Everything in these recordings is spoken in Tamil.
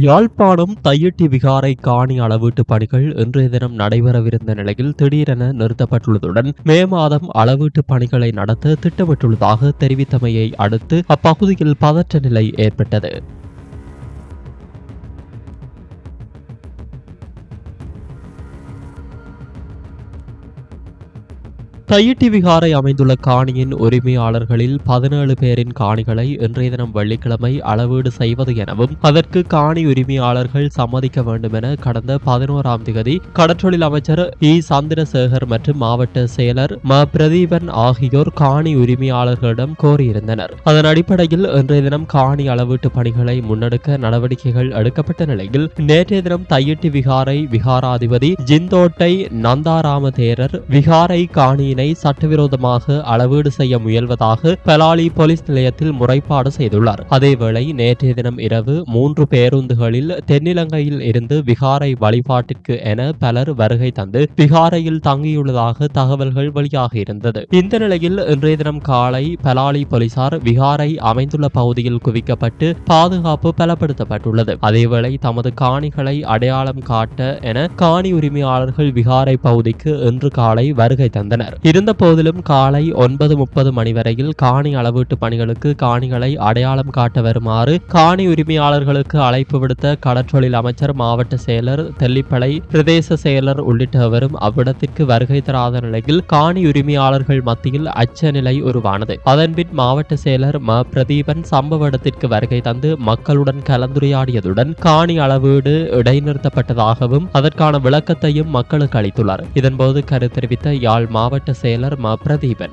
யாழ்ப்பாணம் தையிட்டி விகாரை காணி அளவீட்டு பணிகள் இன்றைய தினம் நடைபெறவிருந்த நிலையில் திடீரென நிறுத்தப்பட்டுள்ளதுடன் மே மாதம் அளவீட்டு பணிகளை நடத்த திட்டமிட்டுள்ளதாக தெரிவித்தமையை அடுத்து அப்பகுதியில் பதற்ற நிலை ஏற்பட்டது. தையிட்டி விகாரை அமைந்துள்ள காணியின் உரிமையாளர்களில் 17 பேரின் காணிகளை இன்றைய தினம் வெள்ளிக்கிழமை அளவீடு செய்வது எனவும் அதற்கு காணி உரிமையாளர்கள் சம்மதிக்க வேண்டும் என கடந்த 11ஆம் தேதி கடற்றொழில் அமைச்சர் இ சந்திரசேகர் மற்றும் மாவட்ட செயலர் ம பிரதீபன் ஆகியோர் காணி உரிமையாளர்களிடம் கோரியிருந்தனர். அதன் அடிப்படையில் இன்றைய தினம் காணி அளவீட்டு பணிகளை முன்னெடுக்க நடவடிக்கைகள் எடுக்கப்பட்ட நிலையில் நேற்றைய தினம் தையிட்டி விகாரை விகாராதிபதி ஜிந்தோட்டை நந்தாராம தேரர் விகாரை காணி சட்டவிரோதமாக அளவீடு செய்ய முயல்வதாக பலாலி போலீஸ் நிலையத்தில் முறைப்பாடு செய்துள்ளார். அதேவேளை நேற்றைய தினம் இரவு 3 பேருந்துகளில் தென்னிலங்கையில் இருந்து விகாரை வழிபாட்டிற்கு என பலர் வருகை தந்து விகாரையில் தங்கியுள்ளதாக தகவல்கள் வெளியாக இருந்தது. இந்த நிலையில் இன்றைய தினம் காலை பலாலி போலீசார் விகாரை அமைந்துள்ள பகுதியில் குவிக்கப்பட்டு பாதுகாப்பு பலப்படுத்தப்பட்டுள்ளது. அதேவேளை தமது காணிகளை அடையாளம் காட்ட என காணி உரிமையாளர்கள் விகாரை பகுதிக்கு இன்று காலை வருகை தந்தனர். இருந்த போதிலும் காலை 9:30 மணி வரையில் காணி அளவீட்டு பணிகளுக்கு காணிகளை அடையாளம் காட்ட வருமாறு காணி உரிமையாளர்களுக்கு அழைப்பு விடுத்த கடற்றொழில் அமைச்சர், மாவட்ட செயலர், தெல்லிப்பளை பிரதேச செயலர் உள்ளிட்டவரும் அவ்விடத்திற்கு வருகை தராத நிலையில் காணி உரிமையாளர்கள் மத்தியில் அச்ச நிலை உருவானது. அதன்பின் மாவட்ட செயலர் ம பிரதீபன் சம்பவ இடத்திற்கு வருகை தந்து மக்களுடன் கலந்துரையாடியதுடன் காணி அளவீடு இடைநிறுத்தப்பட்டதாகவும் அதற்கான விளக்கத்தையும் மக்களுக்கு அளித்துள்ளார். இதன்போது கருத்து தெரிவித்த யாழ் மாவட்ட செயலர் ம பிரதீபன்,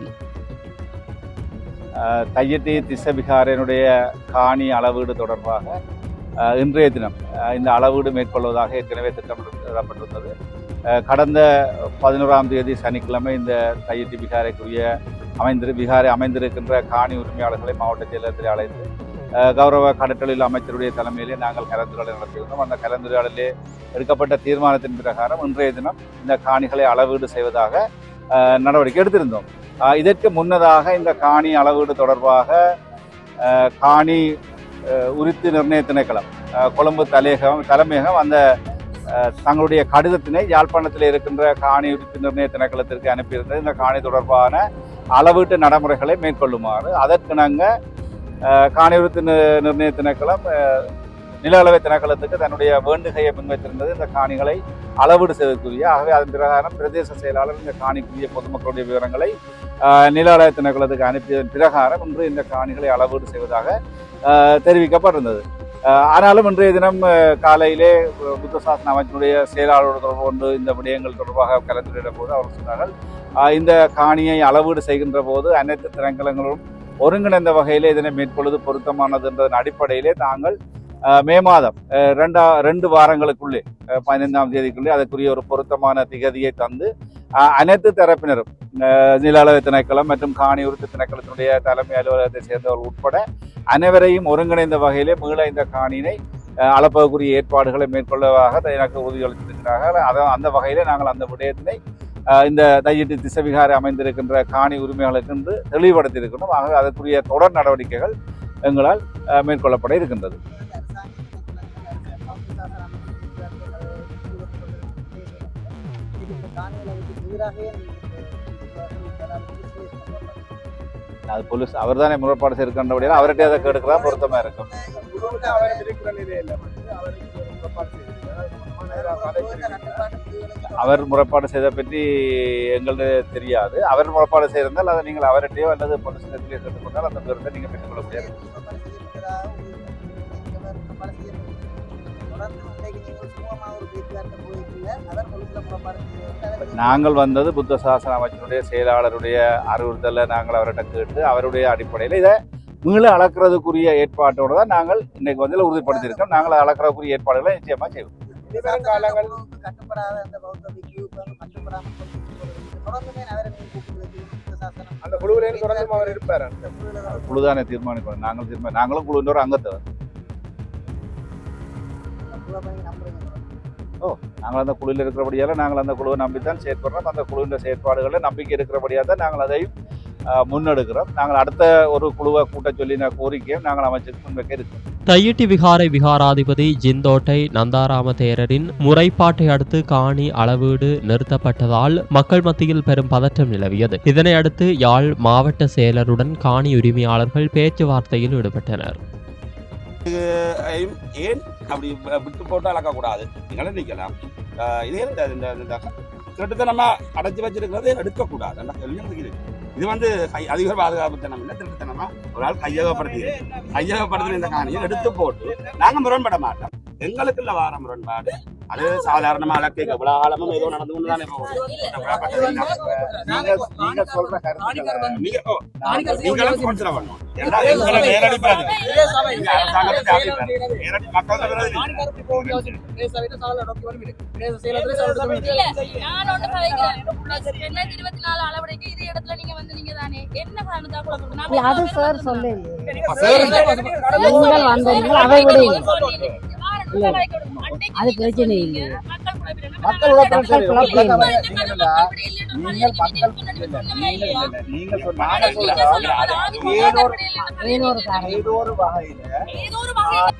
தையிட்டி திஸ்ஸவிகாரனுடைய காணி அளவீடு தொடர்பாக இன்றைய தினம் இந்த அளவீடு மேற்கொள்வதாக ஏற்கனவே திட்டமிடப்பட்டிருந்தது. கடந்த 11ஆம் தேதி சனிக்கிழமை இந்த தையிட்டி விகாரைக்குரிய விகாரை அமைந்திருக்கின்ற காணி உரிமையாளர்களை மாவட்ட செயலகத்தில் அழைத்து கௌரவ கடற்றொழில் அமைச்சருடைய தலைமையிலே நாங்கள் கலந்துரையாடல் நடத்தியிருந்தோம். அந்த கலந்துரையாடலே எடுக்கப்பட்ட தீர்மானத்தின் பிரகாரம் இன்றைய தினம் இந்த காணிகளை அளவீடு செய்வதாக நடவடிக்கை எடுத்திருந்தோம். இதற்கு முன்னதாக இந்த காணி அளவீடு தொடர்பாக காணி உரித்து நிர்ணய திணைக்களம் கொழும்பு தலைமையகம் அந்த தங்களுடைய கடிதத்தினை யாழ்ப்பாணத்தில் இருக்கின்ற காணி உரித்து நிர்ணய திணைக்களத்திற்கு அனுப்பியிருந்தது. இந்த காணி தொடர்பான அளவீட்டு நடைமுறைகளை மேற்கொள்ளுமாறு அதற்கிணங்க காணி உரித்து நிர்ணய திணைக்களம் நில அளவை திணைக்களத்துக்கு தன்னுடைய வேண்டுகையை முன்வைத்திருந்தது இந்த காணிகளை அளவீடு செய்வதற்குரிய. ஆகவே அதன் பிரகாரம் பிரதேச செயலாளர் இந்த காணிக்குரிய பொதுமக்களுடைய விவரங்களை நில அளவை திணைக்களத்துக்கு அனுப்பியதன் பிரகாரம் இன்று இந்த காணிகளை அளவீடு செய்வதாக தெரிவிக்கப்பட்டிருந்தது. ஆனாலும் இன்றைய தினம் காலையிலே புத்த சாசன அமைச்சினுடைய செயலாளரோடு தொடர்பு கொண்டு இந்த விடயங்கள் தொடர்பாக கலந்துரையிட போது அவர் சொன்னார்கள், இந்த காணியை அளவீடு செய்கின்ற போது அனைத்து திணைக்களங்களும் ஒருங்கிணைந்த வகையிலே இதனை மேற்கொள்வது பொருத்தமானது என்பதன் அடிப்படையிலே தாங்கள் மே மாதம் 2 வாரங்களுக்குள்ளே 15ஆம் தேதிக்குள்ளே அதற்குரிய ஒரு பொருத்தமான திகதியை தந்து அனைத்து தரப்பினரும் நில அளவை திணைக்களம் மற்றும் காணி உரித்து திணைக்களத்தினுடைய தலைமை அலுவலகத்தை சேர்ந்தவர்கள் உட்பட அனைவரையும் ஒருங்கிணைந்த வகையிலே மீள இந்த காணியினை அளப்பதற்குரிய ஏற்பாடுகளை மேற்கொள்வதாக எனக்கு உறுதியளித்திருக்கிறார்கள். அந்த வகையிலே நாங்கள் அந்த விடயத்தினை இந்த தையிட்டி திஸ்ஸவிகாரை அமைந்திருக்கின்ற காணி உரிமைகளுக்கு என்று தெளிவுபடுத்தியிருக்கணும். ஆக அதற்குரிய தொடர் நடவடிக்கைகள் எங்களால் மேற்கொள்ளப்பட இருக்கின்றது. அது போலீஸ் அவர் தானே முறைப்பாடு செய்திருக்கின்றபடியால் அவர்கிட்ட அதை கேட்கலாம் பொருத்தமா இருக்கும். அவர் முறைப்பாடு செய்த பற்றி எங்களுக்கு தெரியாது. அவர் முறைப்பாடு செய்திருந்தால் அதை நீங்கள் அவர்கிட்டயோ அல்லது போலீஸ் நிலையத்திலேயோ கேட்டுக்கொண்டால் அந்த விவரத்தை நீங்கள் பெற்றுக்கொள்ள முடியாது. நாங்கள் வந்தது புத்த சாசன அமைச்சருடைய செயலாளருடைய அறிவுறுத்தலை நாங்கள் அவர்கிட்ட கேட்டு அவருடைய அடிப்படையில் இதை மீள அளக்கிறதுக்குரிய ஏற்பாட்டோடு தான் நாங்கள் இன்னைக்கு வந்து உறுதிப்படுத்தியிருக்கோம். நாங்கள் அளக்கிறதுக்குரிய ஏற்பாடுகளை நிச்சயமா செய்வோம். அந்த குழுதானே தீர்மானிக்கணும். நாங்களும் குழுவின் ஒரு அங்கத்தவர். நாங்கள் அந்த குழுவில் இருக்கிறபடியால் நாங்கள் அந்த குழுவை நம்பித்தான் செயற்படுறோம். அந்த குழுவின் செயற்பாடுகளில் நம்பிக்கை இருக்கிறபடியாக தான் நாங்கள் அதையும் முன்னெடுக்கிறோம். நாங்கள் அடுத்த ஒரு குழுவை கூட்ட சொல்லி கோரிக்கையும் நாங்கள் அமைச்சருக்கு முன்வைக்க இருக்கிறோம். தையிட்டி விகாரை விகாராதிபதி ஜிந்தோட்டை நந்தாராம தேரரின் முறைப்பாட்டை அடுத்து காணி அளவீடு நிறுத்தப்பட்டதால் மக்கள் மத்தியில் பெரும் பதற்றம் நிலவியது. இதனை அடுத்து யாழ் மாவட்ட செயலருடன் காணி உரிமையாளர்கள் பேச்சுவார்த்தையில் ஈடுபட்டனர். ஏன் அப்படி விட்டு போட்டு அளக்கக்கூடாது, நீங்களும் நிற்கலாம். இதே திருட்டுத்தனமா அடைச்சி வச்சிருக்கிறது எடுக்கக்கூடாது. இது அதிக பாதுகாப்புத்தனம் இல்லை, திருட்டுத்தனமா ஒரு ஆள் கையகப்படுத்தி இந்த காணியை எடுத்து போட்டு நாங்க முரண்பட மாட்டோம். எங்களுக்கு இல்ல வார முரண்பாடு. அது சாதாரணமா அளக்க இவ்வளவு காலமும் ஏதோ நடந்து கொண்டுதானே அது சார் சொல்லு அது பிரச்சனை இல்லை.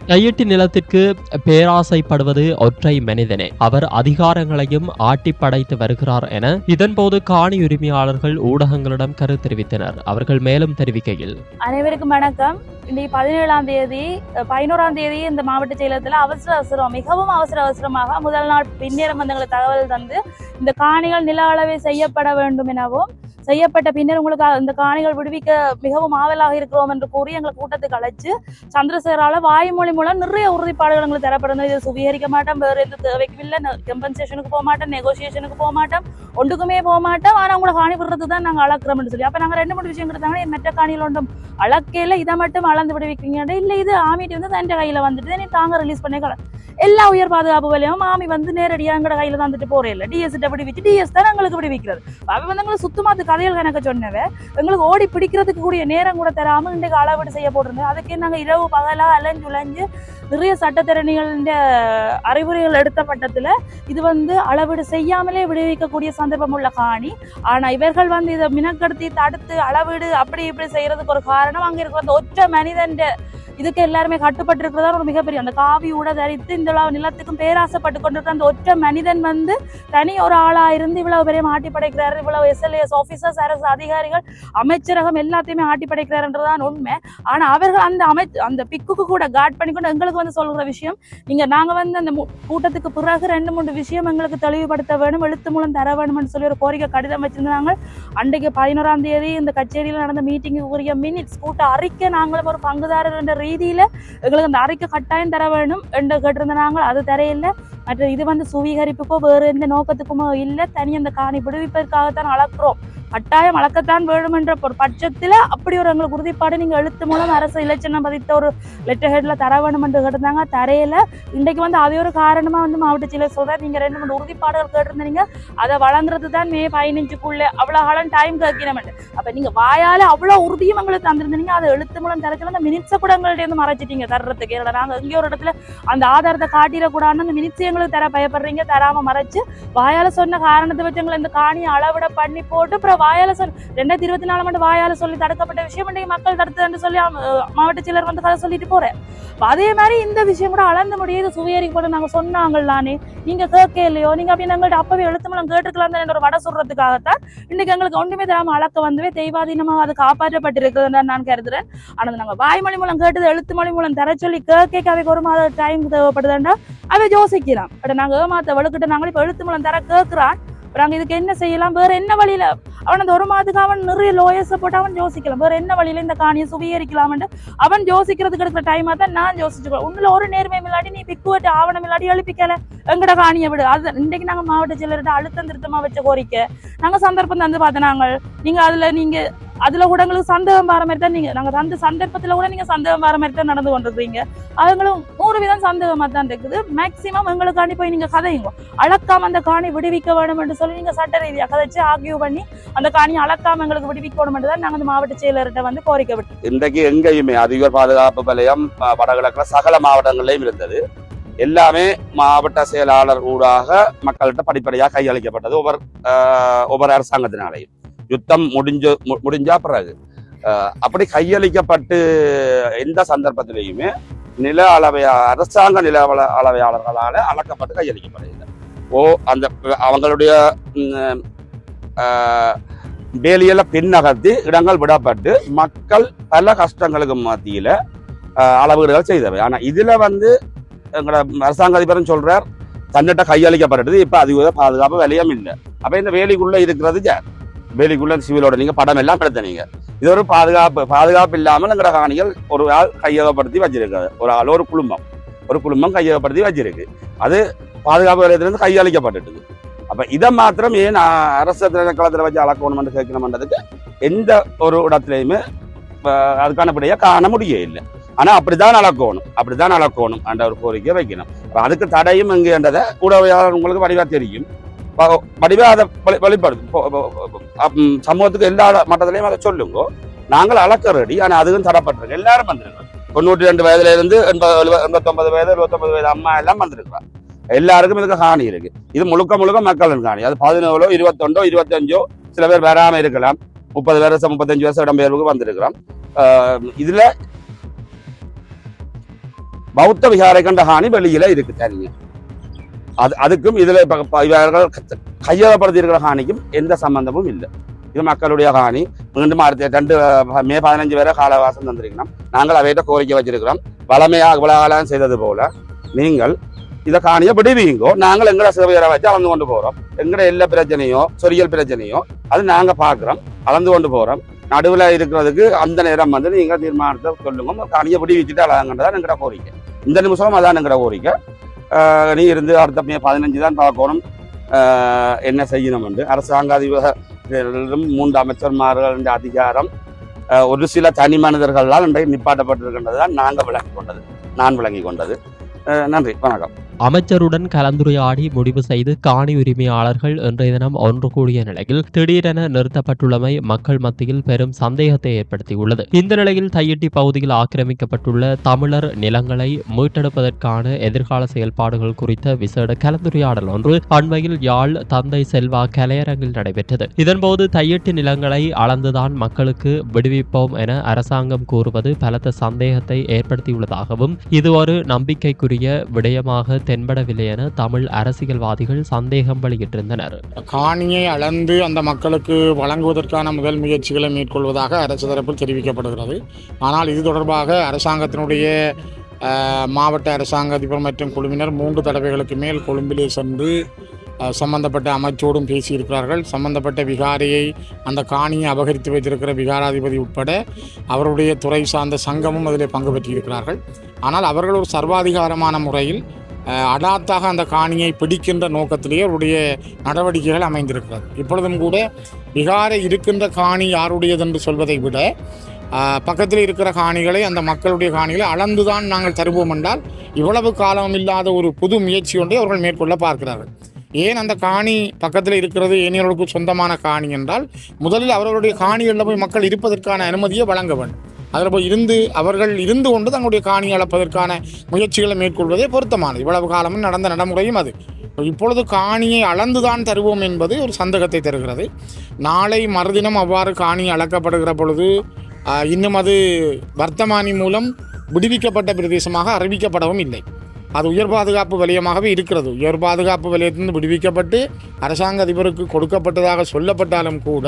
கையெட்டி நிலத்திற்கு பேராசைப்படுவது ஒற்றை மனிதனே, அவர் அதிகாரங்களையும் ஆட்டி படைத்து வருகிறார் என இதன்போது காணி உரிமையாளர்கள் ஊடகங்களிடம் கருத்து தெரிவித்தனர். அவர்கள் மேலும் தெரிவிக்கையில், அனைவருக்கும் வணக்கம். இன்னைக்கு 17ஆம் தேதி 11ஆம் தேதி இந்த மாவட்ட செயலகத்தில் மிகவும் அவசரமாக முதல் நாள் பின்னேறம் வந்தங்களுக்கு தகவல் தந்து இந்த காணிகள் நில அளவை செய்யப்பட வேண்டும் எனவும் செய்யப்பட்ட பின்னர் உங்களுக்கு இந்த காணிகள் விடுவிக்க மிகவும் ஆவலாக இருக்கிறோம் என்று கூறி எங்களை கூட்டத்துக்கு அழைச்சு சந்திரசேகரால வாய்மொழி மூலம் நிறைய உறுதிப்பாடுகள் எங்களுக்கு தரப்படுது. இதை சுவீகரிக்க மாட்டோம், வேறு எந்த தேவைக்கும் இல்லை, கம்பன்சேஷனுக்கு போக மாட்டோம், நெகோசியேஷனுக்கு போக மாட்டோம், ஒன்றுக்குமே போக மாட்டோம். ஆனால் உங்களை காணி விடுறது தான் நாங்கள் அளக்குறோம்னு சொல்லி அப்போ நாங்கள் 2-3 விஷயம் கொடுத்தாங்கன்னா மற்ற காணிகள் ஒன்றும் அளக்கையில் இதை மட்டும் அளந்து விடுவிக்கிறீங்க. இல்லை, இது ஆமிட்டு தன் கையில் வந்துட்டு நீ தாங்க ரிலீஸ் பண்ணிக்கலாம். எல்லா உயர் பாதுகாப்பு வலையும் ஆமி நேரடியாக எங்களோட கையில தந்துட்டு போறே இல்லை, டிஎஸ்கிட்ட விடுவிச்சு டிஎஸ் தான் எங்களுக்கு விடுவிக்கிறது. அவ எங்களுக்கு சுத்தமாக கதைகள் கணக்க சொன்னவே எங்களுக்கு ஓடி பிடிக்கிறதுக்கு கூடிய நேரம் கூட தராமல் இன்றைக்கு அளவீடு செய்ய போட்டிருந்தோம். அதுக்கே நாங்கள் இரவு பகலாக அலைஞ்சு நிறைய சட்டத்திறனிகளின் அறிவுரைகள் எடுத்த பட்டத்தில் இது அளவீடு செய்யாமலே விடுவிக்கக்கூடிய சந்தர்ப்பம் உள்ள காணி. ஆனால் இவர்கள் இதை மினக்கடுத்தி தடுத்து அளவீடு அப்படி இப்படி செய்யறதுக்கு ஒரு காரணம் அங்கே இருக்கிற அந்த ஒற்றை மனிதன் இதுக்கு எல்லாருமே கட்டுப்பட்டு இருக்கிறதா ஒரு மிகப்பெரிய அந்த காவி ஊட தரித்து இந்த நிலத்துக்கும் பேராசைப்பட்டு கொண்டிருக்கிற அந்த ஒற்றை மனிதன் தனி ஒரு ஆளா இருந்து இவ்வளவு பெரிய ஆட்டி படைக்கிறாரு. இவ்வளவு SLAS ஆபீசர்ஸ், அரசு அதிகாரிகள், அமைச்சரகம் எல்லாத்தையுமே ஆட்டி படைக்கிறாருன்றதான் உண்மை. ஆனா அவர்கள் அந்த பிக்குக்கு கூட காட் பண்ணிக்கொண்டு எங்களுக்கு சொல்ற விஷயம், நாங்க அந்த கூட்டத்துக்கு பிறகு 2-3 விஷயம் எங்களுக்கு தெளிவுபடுத்த வேணும், எழுத்து மூலம் தர வேணும்னு சொல்லி ஒரு கோரிக்கை கடிதம் வச்சிருந்தாங்க. அன்றைக்கு 11ஆம் தேதி இந்த கச்சேரியில் நடந்த மீட்டிங்கு உரிய மினிட்ஸ் கூட்ட அறிக்கை நாங்களும் ஒரு பங்குதாரர் என்ற ரீதியில எங்களுக்கு அந்த அறிக்கை கட்டாயம் தர வேணும் என்று கேட்டிருந்தாங்க. அது தரையில்லை. மற்ற இது சுவீகரிப்புக்கோ வேறு எந்த நோக்கத்துக்குமோ இல்லை, தனி அந்த காணி விடுவிப்பதற்காகத்தான் அளக்குறோம், கட்டாயம் அளக்கத்தான் வேணும் என்ற ஒரு பட்சத்தில் அப்படி ஒரு எங்களுக்கு உறுதிப்பாடு நீங்கள் எழுத்து மூலம் அரசு இலட்சணம் பதித்த ஒரு லெட்டர் ஹெட்ல தர வேணும் என்று கேட்டிருந்தாங்க. தரையில இன்றைக்கு அதே ஒரு காரணமாக மாவட்ட செயலர் சொல்றாரு, நீங்கள் 2-3 உறுதிப்பாடுகள் கேட்டிருந்தீங்க, அதை வழங்குறது தான் மே 15க்குள்ள அவ்வளோ காலம் டைம் கேட்கணும். அப்போ நீங்கள் வாயால் அவ்வளோ உறுதியும் எங்களுக்கு தந்திருந்தீங்க, அதை எழுத்து மூலம் தரக்கல அந்த மினிட்ஸை கூட எங்கள்கிட்ட மறைச்சிட்டீங்க தர்றதுக்கு. ஏன்னா நாங்கள் எங்கேயோ ஒரு இடத்துல அந்த ஆதாரத்தை காட்டிடக்கூடாதுன்னு அந்த மினிட்ஸ் எங்களுக்கு தர பயப்படுறீங்க, தராமல் மறைச்சு வாயால் சொன்ன காரணத்தை வச்சு எங்களை இந்த காணியை அளவிட பண்ணி போட்டு அப்புறம் வாயால சொல்லி 2024 வாயால சொல்லி தடுக்கப்பட்ட விஷயம் மக்கள் தடுத்து சொல்லி மாவட்ட செயலர் கதை சொல்லிட்டு போறேன். அதே மாதிரி இந்த விஷயம் கூட அளந்த முடியாது சுவீகரிக்கப்படும் நாங்க சொன்னாங்களானே, நீங்க கேட்க இல்லையோ, நீங்க அப்படி எங்கள்கிட்ட அப்பவே எழுத்து மூலம் கேட்டுக்கலாம் தான் ஒரு வடை சொல்றதுக்காகத்தான் இன்னைக்கு எங்களுக்கு ஒன்றுமே தராம அளக்க தெய்வாதீனமாக அது காப்பாற்றப்பட்டிருக்கிறது நான் கருதுறேன். ஆனா நாங்க வாய்மொழி மூலம் கேட்டது எழுத்து மொழி மூலம் தர சொல்லி கேட்க அவைக்கு ஒரு மாத டைம் தேவைப்படுதுண்டா அவை யோசிக்கிறான். பட் நாங்க ஏமாத்த வலுக்கிட்ட நாங்களும் இப்ப எழுத்து மூலம் தர கேட்கிறான். நாங்கள் இதுக்கு என்ன செய்யலாம், வேறு என்ன வழியில் அவன் அந்த ஒரு மாதத்துக்கு அவன் நிறைய லோயர்ஸை போட்டு அவன் யோசிக்கலாம், வேறு என்ன வழியில் இந்த காணியை சுவீகரிக்கலாம்னு அவன் யோசிக்கிறதுக்கு எடுக்கிற டைமாக தான் நான் யோசிச்சுக்கலாம். உன்னில் ஒரு நேர்மை இல்லாட்டி நீ பிக்குவட்டு ஆவணம் இல்லாட்டி எழுப்பிக்கல எங்கட காணியை விடு. அது இன்றைக்கு நாங்கள் மாவட்ட செயலர்கிட்ட அழுத்தம் திருத்தமாக வச்ச கோரிக்கை நாங்கள் சந்தர்ப்பம் தந்து பார்த்தோம். நாங்கள் அதில் கூட எங்களுக்கு சந்தேகம் வர மாதிரி தான் நாங்கள் அந்த சந்தர்ப்பத்தில் கூட நீங்கள் சந்தேகம் வர மாதிரி தான் நடந்து கொண்டிருக்கிறீங்க. அவங்களும் 100% சந்தேகமாக தான் இருக்குது. மேக்சிமம் எங்களுக்காண்டி போய் நீங்கள் கதையுங்க, அளக்காம அந்த காணி விடுவிக்க வேணும் என்று சொல்லி நீங்கள் சட்ட ரீதியாக கதைச்சு ஆர்கியூ பண்ணி அந்த காணியை அளக்காம எங்களுக்கு விடுவிக்க வேணும் என்று தான் நாங்கள் அந்த மாவட்ட செயலர்கிட்ட கோரிக்கை விட்டோம். இன்றைக்கு எங்கேயுமே அதிக பாதுகாப்பு வலயம் வடகிழக்குல சகல மாவட்டங்களிலும் இருந்தது. எல்லாமே மாவட்ட செயலாளர் ஊடாக மக்கள்கிட்ட படிப்படியாக கையளிக்கப்பட்டது ஒவ்வொரு அரசாங்கத்தினாலையும். யுத்தம் முடிஞ்சா பிறகு அப்படி கையளிக்கப்பட்டு எந்த சந்தர்ப்பத்திலையுமே நில அரசாங்க நில அளவையாளர்களால் அளக்கப்பட்டு கையளிக்கப்படுகிறது. அந்த அவங்களுடைய வேலியில பின்னகர்த்தி இடங்கள் விடப்பட்டு மக்கள் பல கஷ்டங்களுக்கு மத்தியில அளவீடுகள் செய்தவை. ஆனா இதுல எங்களோட அரசாங்க அதிபரும் சொல்றார் தன்னிட்ட கையளிக்கப்பட்டது, இப்ப அதிக பாதுகாப்பு விலையும் இல்லை. அப்ப இந்த வேலிக்குள்ள இருக்கிறது வேலிக்குள்ள சிவிலோட நீங்க படம் எல்லாம் எடுத்தனீங்க. இது ஒரு பாதுகாப்பு இல்லாமல் எங்கட காணிகள் ஒரு ஆள் கையகப்படுத்தி வச்சிருக்காது. ஒரு ஆள் ஒரு குடும்பம் கையகப்படுத்தி வச்சிருக்கு. அது பாதுகாப்பு வலயத்திலிருந்து கையளிக்கப்பட்டுட்டு. அப்ப இதை மாத்திரம் ஏன் அரசு திணைக்களத்தில் வச்சு அளக்கணும்னு கேட்கணும்ன்றதுக்கு எந்த ஒரு இடத்துலையுமே அதுக்கான படியா காண முடிய இல்லை. ஆனா அப்படித்தான் அளக்கணும் என்ற ஒரு கோரிக்கை வைக்கணும். அதுக்கு தடையும் எங்கன்றதை ஊடகவியலாளர் உங்களுக்கு வடிவா தெரியும். வடிவா அதை வெளிப்படுத்தும் சமூகத்துக்கு எல்லா மட்டத்திலையும் அதை சொல்லுங்க. நாங்கள் அளக்க ரெடி. ஆனா அதுவும் தடப்பட்டிருக்கு. எல்லாரும் வந்திருக்கோம். 92 வயதுல இருந்து 89 வயது 79 வயது அம்மா எல்லாம் வந்திருக்கிறாங்க. எல்லாருக்கும் இதுக்கு காணி இருக்கு. இது முழுக்க மக்களின் காணி. அது 17 21 25 சில பேர் வராம இருக்கலாம். 30 வருஷம் 35 வருஷம் இடம்பெயர்வுக்கு வந்திருக்கிறோம். இதுல பௌத்த விகாரை கண்ட காணி வெளியில இருக்கு தனியா. அதுக்கும் இதுல இவர்கள் கையகப்படுத்தி இருக்கிற காணிக்கும் எந்த சம்பந்தமும் இல்லை. இது மக்களுடைய காணி. மீண்டும் மே 15 வரை காலவாசம் தந்திருக்கிறோம். நாங்கள் அவையிட்ட கோரிக்கை வச்சிருக்கிறோம். வளமையாக உலகாலம் செய்தது போல நீங்கள் இதை காணியை விடுவீங்கோ. நாங்கள் எங்கட சேவையரை வச்சு அளந்து கொண்டு போறோம். எங்கட எல்லா பிரச்சனையோ சொரியல் பிரச்சனையோ அது நாங்க பாக்குறோம், அளந்து கொண்டு போறோம். நடுவில் இருக்கிறதுக்கு அந்த நேரம் நீங்க தீர்மானத்தை சொல்லுங்க. காணியை விடுவிச்சுட்டு அழகாங்கன்றதான் எங்கட கோரிக்கை. இந்த நிமிஷம் அதான் எங்கட கோரிக்கை. நீ இருந்து அடுத்த மே 15 தான் பார்க்கணும் என்ன செய்யணும் என்று. அரசாங்க அதிபர்களும் 3 அமைச்சர்மார்கள் அதிகாரம் ஒரு சில தனி மனிதர்களால் இன்றைக்கு நிப்பாட்டப்பட்டிருக்கின்றதுதான் நான் விளங்கி கொண்டது. நன்றி, வணக்கம். அமைச்சருடன் கலந்துரையாடி முடிவு செய்து காணி உரிமையாளர்கள் இன்றைய தினம் ஒன்று கூடிய நிலையில் திடீரென நிறுத்தப்பட்டுள்ளமை மக்கள் மத்தியில் பெரும் சந்தேகத்தை ஏற்படுத்தியுள்ளது. இந்த நிலையில் தையிட்டி பகுதியில் ஆக்கிரமிக்கப்பட்டுள்ள தமிழர் நிலங்களை மீட்டெடுப்பதற்கான எதிர்கால செயல்பாடுகள் குறித்த விசேட கலந்துரையாடல் ஒன்று அண்மையில் யாழ் தந்தை செல்வா கலையரங்கில் நடைபெற்றது. இதன்போது தையிட்டி நிலங்களை அளந்துதான் மக்களுக்கு விடுவிப்போம் என அரசாங்கம் கூறுவது பலத்த சந்தேகத்தை ஏற்படுத்தியுள்ளதாகவும் இது ஒரு நம்பிக்கைக்குரிய விடயமாக தென்படவில்லை என தமிழ் அரசியல்வாதிகள் சந்தேகம் வெளியிட்டிருந்தனர். காணியை அளந்து அந்த மக்களுக்கு வழங்குவதற்கான முதல் முயற்சிகளை மேற்கொள்வதாக அரசு தரப்பில் தெரிவிக்கப்படுகிறது. ஆனால் இது தொடர்பாக அரசாங்கத்தினுடைய மாவட்ட அரசாங்க அதிபர் மற்றும் குழுவினர் 3 தடவைகளுக்கு மேல் கொழும்பிலே சென்று சம்பந்தப்பட்ட அமைச்சோடும் பேசியிருக்கிறார்கள். சம்பந்தப்பட்ட விகாரையை அந்த காணியை அபகரித்து வைத்திருக்கிற விகாராதிபதி உட்பட அவருடைய துறை சார்ந்த சங்கமும் அதில் பங்கு பெற்றிருக்கிறார்கள். ஆனால் அவர்கள் ஒரு சர்வாதிகாரமான முறையில் அடாத்தாக அந்த காணியை பிடிக்கின்ற நோக்கத்திலேயே அவருடைய நடவடிக்கைகள் அமைந்திருக்கிறது. இப்பொழுதும் கூட விகாரை இருக்கின்ற காணி யாருடையது என்று சொல்வதை விட பக்கத்தில் இருக்கிற காணிகளை அந்த மக்களுடைய காணிகளை அளந்துதான் நாங்கள் தருவோம் என்றால் இவ்வளவு காலம் இல்லாத ஒரு புது முயற்சி ஒன்றை அவர்கள் மேற்கொள்ள பார்க்கிறார்கள். ஏன் அந்த காணி பக்கத்தில் இருக்கிறது ஏனையவர்களுக்கு சொந்தமான காணி என்றால் முதலில் அவர்களுடைய காணிகளில் போய் மக்கள் இருப்பதற்கான அனுமதியை வழங்க வேண்டும். அதில் போய் அவர்கள் இருந்து கொண்டு தங்களுடைய காணியை அளப்பதற்கான முயற்சிகளை மேற்கொள்வதே பொருத்தமானது. இவ்வளவு காலமும் நடந்த நடைமுறையும் அது. இப்பொழுது காணியை அளந்துதான் தருவோம் என்பது ஒரு சந்தேகத்தை தருகிறது. நாளை மறுதினம் அவ்வாறு காணி அளக்கப்படுகிற பொழுது இன்னும் அது வர்த்தமானி மூலம் விடுவிக்கப்பட்ட பிரதேசமாக அறிவிக்கப்படவும் இல்லை. அது உயர் பாதுகாப்பு வலயமாகவே இருக்கிறது. உயர் பாதுகாப்பு வலயத்திலிருந்து விடுவிக்கப்பட்டு அரசாங்க அதிபருக்கு கொடுக்கப்பட்டதாக சொல்லப்பட்டாலும் கூட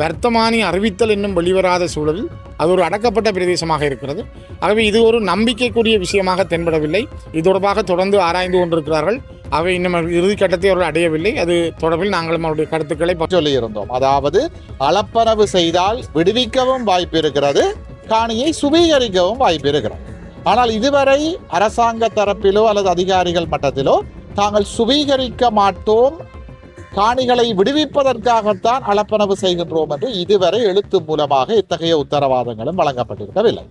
வர்த்தமானி அறிவித்தல் இன்னும் வெளிவராத சூழலில் அது ஒரு அடக்கப்பட்ட பிரதேசமாக இருக்கிறது. ஆகவே இது ஒரு நம்பிக்கைக்குரிய விஷயமாக தென்படவில்லை. இது தொடர்பாக தொடர்ந்து ஆராய்ந்து கொண்டிருக்கிறார்கள். அவை இன்னும் இறுதிக்கட்டத்தை அவர்கள் அடையவில்லை. அது தொடர்பில் நாங்களும் அவருடைய கருத்துக்களை சொல்லியிருந்தோம். அதாவது அளப்பரவு செய்தால் விடுவிக்கவும் வாய்ப்பு இருக்கிறது, காணியை சுவீகரிக்கவும் வாய்ப்பு இருக்கிறது. ஆனால் இதுவரை அரசாங்க தரப்பிலோ அல்லது அதிகாரிகள் மட்டத்திலோ தாங்கள் சுவீகரிக்க மாட்டோம், காணிகளை விடுவிப்பதற்காகத்தான் அளப்பரவு செய்கின்றோம் என்று இதுவரை எழுத்து மூலமாக இத்தகைய உத்தரவாதங்களும் வழங்கப்பட்டிருக்கவில்லை.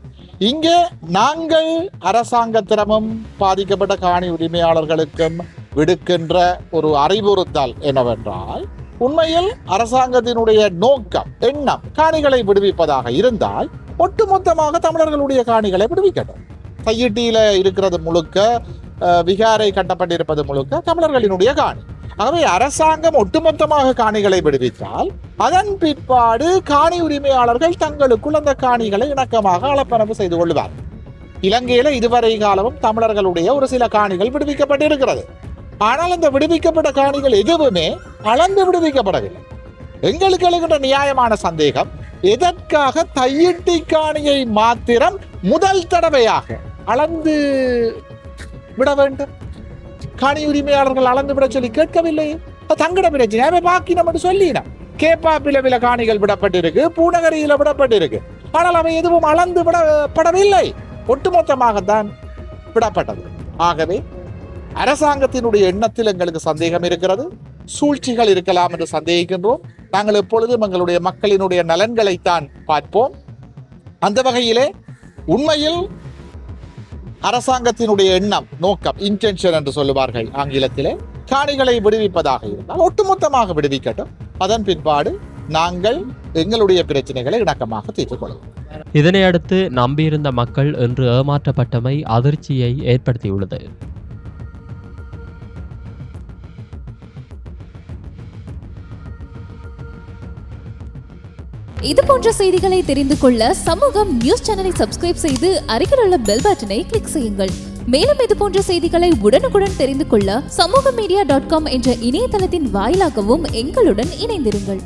இங்கே நாங்கள் அரசாங்கத்திடமும் பாதிக்கப்பட்ட காணி உரிமையாளர்களுக்கும் விடுக்கின்ற ஒரு அறிவுறுத்தல் என்னவென்றால், உண்மையில் அரசாங்கத்தினுடைய நோக்கம் எண்ணம் காணிகளை விடுவிப்பதாக இருந்தால் ஒட்டுமொத்தமாக தமிழர்களுடைய காணிகளை விடுவிக்கட்டும். தையிட்டியில இருக்கிறது முழுக்க, விகாரை கட்டப்பட்டிருப்பது முழுக்க தமிழர்களினுடைய காணி. ஆகவே அரசாங்கம் ஒட்டுமொத்தமாக காணிகளை விடுவித்தால் அதன் பிற்பாடு காணி உரிமையாளர்கள் தங்களுக்குள் அந்த காணிகளை இணக்கமாக அளப்பரவு செய்து கொள்வார்கள். இலங்கையில இதுவரை காலமும் தமிழர்களுடைய ஒரு சில காணிகள் விடுவிக்கப்பட்டிருக்கிறது. ஆனால் அந்த விடுவிக்கப்பட்ட காணிகள் எதுவுமே அளந்து விடுவிக்கப்படவில்லை. எங்களுக்கு எழுகின்ற நியாயமான சந்தேகம், எதற்காக தையிட்டி காணியை மாத்திரம் முதல் தடவையாக அளந்து விட வேண்டும்? காணி உரிமையாளர்கள் அளந்து விட சொல்லி கேட்கவில்லை. தங்கட பிரச்சனை பாக்கி நம்ம சொல்லினோம். கேப்பாப்பில காணிகள் விடப்பட்டிருக்கு, பூநகரியில விடப்பட்டிருக்கு. ஆனால் அவை எதுவும் அளந்து விடப்படவில்லை, ஒட்டுமொத்தமாகத்தான் விடப்பட்டது. ஆகவே அரசாங்கத்தினுடைய எண்ணத்தில் எங்களுக்கு சந்தேகம் இருக்கிறது, சூழ்ச்சிகள் இருக்கலாம் என்று சந்தேகிக்கின்றோம். நாங்கள் எப்பொழுதும் எங்களுடைய மக்களினுடைய நலன்களைத்தான் பார்ப்போம். அந்த வகையிலே உண்மையில் அரசாங்கத்தினுடைய எண்ணம், நோக்கம், இன்டென்ஷன் என்று சொல்லுவார்கள் ஆங்கிலத்திலே, காணிகளை விடுவிப்பதாக இருந்தால் ஒட்டுமொத்தமாக விடுவிக்கட்டும். அதன் பிற்பாடு நாங்கள் எங்களுடைய பிரச்சனைகளை இணக்கமாக தீர்த்துக் கொள்வோம். இதனையடுத்து நம்பியிருந்த மக்கள் இன்று ஏமாற்றப்பட்டமை அதிர்ச்சியை ஏற்படுத்தியுள்ளது. இது போன்ற செய்திகளை தெரிந்து கொள்ள சமூகம் நியூஸ் சேனலை சப்ஸ்கிரைப் செய்து அருகில் உள்ள பெல் பட்டனை கிளிக் செய்யுங்கள். மேலும் இது போன்ற செய்திகளை உடனுக்குடன் தெரிந்து கொள்ள சமூகமீடியா.com என்ற இணையதளத்தின் வாயிலாகவும் எங்களுடன் இணைந்திருங்கள்.